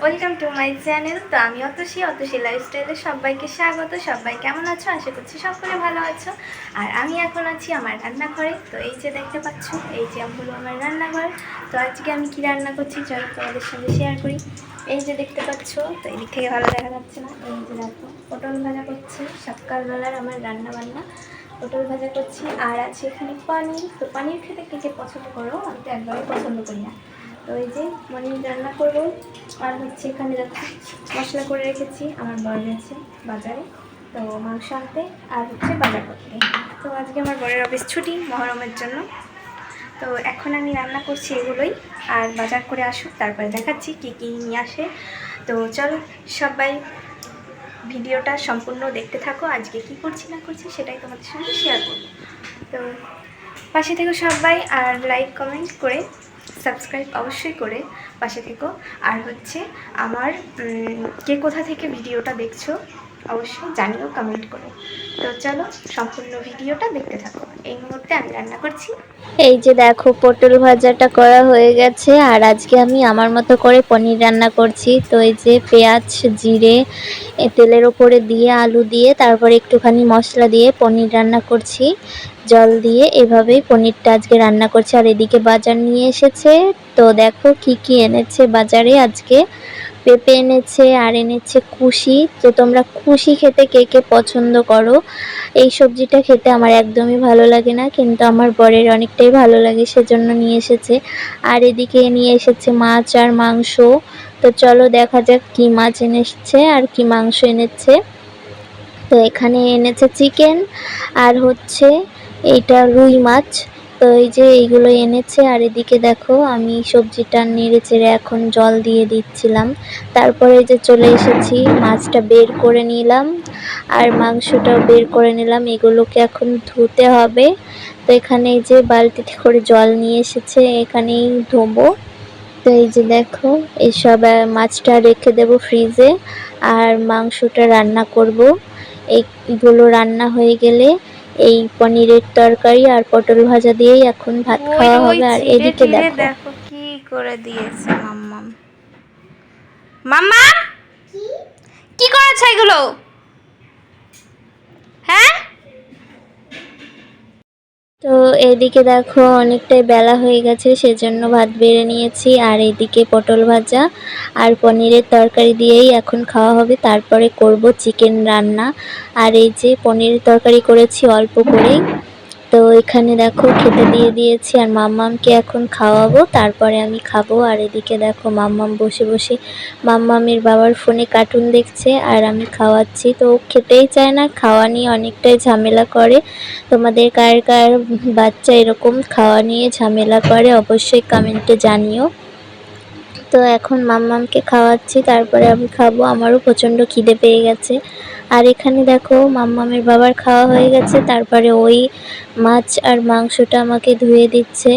Welcome to my channel. তো আমি অতসী লাইফস্টাইলে সবাইকে স্বাগত। সবাই কেমন আছো? আশা করছি সকলে ভালো আছো। আর আমি এখন আছি আমার রান্নাঘরে। তো এই যে দেখতে পাচ্ছ, এই যে হলো আমার রান্নাঘর। তো আজকে আমি কি রান্না করছি চলো তোমাদের সঙ্গে শেয়ার করি। এই যে দেখতে পাচ্ছ, তো এই দিক থেকে ভালো দেখা যাচ্ছে না। এই যে দেখো, পটল ভাজা করছি। সকালবেলার আমার রান্না বান্না পটল ভাজা করছি। আর আছে এখানে পনির। তো পনির খেতে কে কে পছন্দ করো? আমি তো একদমই পছন্দ করি না। তো এই যে পনির রান্না করবো। আর হচ্ছে এখানে দেখো মশলা করে রেখেছি। আমার বর গেছে বাজারে তো মাংস আনতে আর হচ্ছে বাজার করতে। তো আজকে আমার বরের অফিস ছুটি মহরমের জন্য। তো এখন আমি রান্না করছি এগুলোই। আর বাজার করে আসুক, তারপরে দেখাচ্ছি কী কী নিয়ে আসে। তো চলো সবাই ভিডিওটা সম্পূর্ণ দেখতে থাকো। আজকে কি করছি না করছি সেটাই তোমাদের সঙ্গে শেয়ার করবো। তো পাশে থেকো সবাই, আর লাইক কমেন্ট করে সাবস্ক্রাইব অবশ্যই করে পাশে থেকো। আর হচ্ছে আমার কে কোথা থেকে ভিডিওটা দেখছো অবশ্যই জানিও কমেন্ট করে। তো চলো সম্পূর্ণ ভিডিওটা দেখতে থাকো। এই মুহূর্তে আমি রান্না করছি। এই যে দেখো পটল ভাজাটা করা হয়ে গেছে। আর আজকে আমি আমার মতো করে পনির রান্না করছি। তো এই যে পেঁয়াজ জিরে তেলের ওপরে দিয়ে আলু দিয়ে তারপরে একটুখানি মশলা দিয়ে পনির রান্না করছি জল দিয়ে। এভাবেই পনিরটা আজকে রান্না করছি। আর এদিকে বাজার নিয়ে এসেছে। তো দেখো কি কি এনেছে বাজারে আজকে। পেঁপে এনেছে আর এনেছে কুশি। তো তোমরা কুশি খেতে কে কে পছন্দ করো? এই সবজিটা খেতে আমার একদমই ভালো লাগে না, কিন্তু আমার বরের অনেকটাই ভালো লাগে, সেজন্য নিয়ে এসেছে। আর এদিকে নিয়ে এসেছে মাছ আর মাংস। তো চলো দেখা যাক কি মাছ এনেছে আর কি মাংস এনেছে। তো এখানে এনেছে চিকেন আর হচ্ছে এইটা রুই মাছ। তো এই যে এইগুলো এনেছে। আর এদিকে দেখো আমি সবজিটা নেড়ে চেড়ে এখন জল দিয়ে দিচ্ছিলাম। তারপরে এই যে চলে এসেছি, মাছটা বের করে নিলাম আর মাংসটাও বের করে নিলাম। এগুলোকে এখন ধুতে হবে। তো এখানে এই যে বালতিতে করে জল নিয়ে এসেছে, এখানেই ধোবো। তো এই যে দেখো এইসব মাছটা রেখে দেব ফ্রিজে আর মাংসটা রান্না করব। এইগুলো রান্না হয়ে গেলে এই পনিরের তরকারি আর পটল ভাজা দিয়েই এখন ভাত খাওয়া হবে। আর এদিকে দেখো কি করে দিয়েছে মাম্মাম। মাম্মাম কি করেছে এগুলো? হ্যাঁ, তো এদিকে দেখো অনেকটাই বেলা হয়ে গেছে, সেজন্য ভাত বেড়ে নিয়েছি। আর এদিকে পটল ভাজা আর পনিরের তরকারি দিয়েই এখন খাওয়া হবে। তারপরে করব চিকেন রান্না। আর এই যে পনিরের তরকারি করেছি অল্প করেই। তো এখানে দেখো খেতে দিয়ে দিয়েছি আর মাম্মামকে এখন খাওয়াবো, তারপরে আমি খাবো। আর এদিকে দেখো মাম্মাম বসে বসে মাম্মামের বাবার ফোনে কার্টুন দেখছে আর আমি খাওয়াচ্ছি। তো খেতেই চায় না, খাওয়া নিয়ে অনেকটাই ঝামেলা করে। তোমাদের কার কার বাচ্চা এরকম খাওয়া নিয়ে ঝামেলা করে অবশ্যই কমেন্টে জানিও। তো এখন মাম্মামকে খাওয়াচ্ছি, তারপরে আমি খাবো। আমারও প্রচণ্ড খিদে পেয়ে গেছে। আর এখানে দেখো মাম্মামের বাবার খাওয়া হয়ে গেছে, তারপরে ওই মাছ আর মাংসটা আমাকে ধুয়ে দিচ্ছে।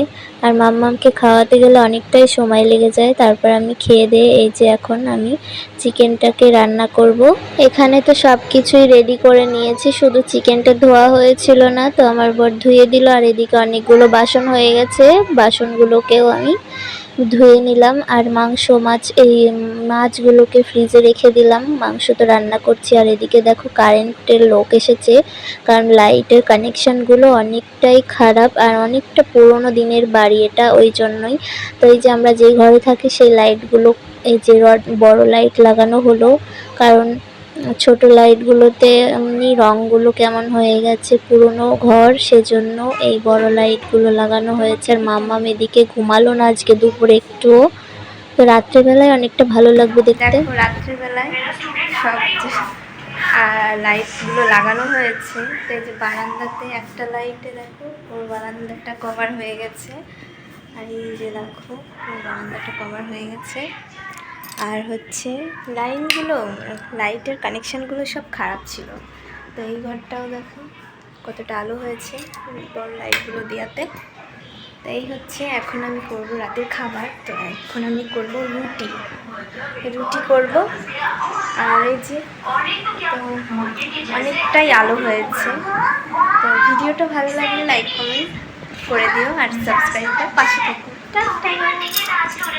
আর মাম্মামকে খাওয়াতে গেলে অনেকটাই সময় লেগে যায়। তারপর আমি খেয়ে দিয়ে এই যে এখন আমি চিকেনটাকে রান্না করব। এখানে তো সব কিছুই রেডি করে নিয়েছি, শুধু চিকেনটা ধোয়া হয়েছিল না, তো আমার বর ধুয়ে দিল। আর এদিকে অনেকগুলো বাসন হয়ে গেছে, বাসনগুলোকেও আমি ধুয়ে নিলাম। আর মাছ এই মাছগুলোকে ফ্রিজে রেখে দিলাম, মাংস তো রান্না করছি। আর এদিকে দেখো কারেন্টের লোক এসেছে, কারণ লাইটের কানেকশানগুলো অনেকটাই খারাপ আর অনেকটা পুরোনো দিনের বাড়ি এটা, ওই জন্যই। তো এই যে আমরা যে ঘরে থাকি সেই লাইটগুলো এই যে বড় লাইট লাগানো হলো, কারণ ছোট লাইটগুলোতে এমনি রঙগুলো কেমন হয়ে গেছে, পুরনো ঘর, সেজন্য এই বড় লাইটগুলো লাগানো হয়েছে। আর মাম্মাম এদিকে ঘুমালো না আজকে দুপুরে একটুও। তো রাত্রেবেলায় অনেকটা ভালো লাগবে দেখতে। দেখো রাত্রিবেলায় সব লাইটগুলো লাগানো হয়েছে। তো এই যে বারান্দাতে একটা লাইটে দেখো ওর বারান্দাটা কভার হয়ে গেছে। আর এই যে দেখো ওর বারান্দাটা কভার হয়ে গেছে। আর হচ্ছে লাইনগুলো, লাইটের কানেকশানগুলো সব খারাপ ছিল। তো এই ঘরটাও দেখো কতটা আলো হয়েছে বড় লাইটগুলো দেওয়াতে। তো এই হচ্ছে এখন আমি করব রাতের খাবার। তো এখন আমি করব রুটি করব। আর এই যে তো অনেকটাই আলো হয়েছে। তো ভিডিওটা ভালো লাগলে লাইক কমেন্ট করে দিও আর সাবস্ক্রাইব করে পাশে থাকো। টাটা।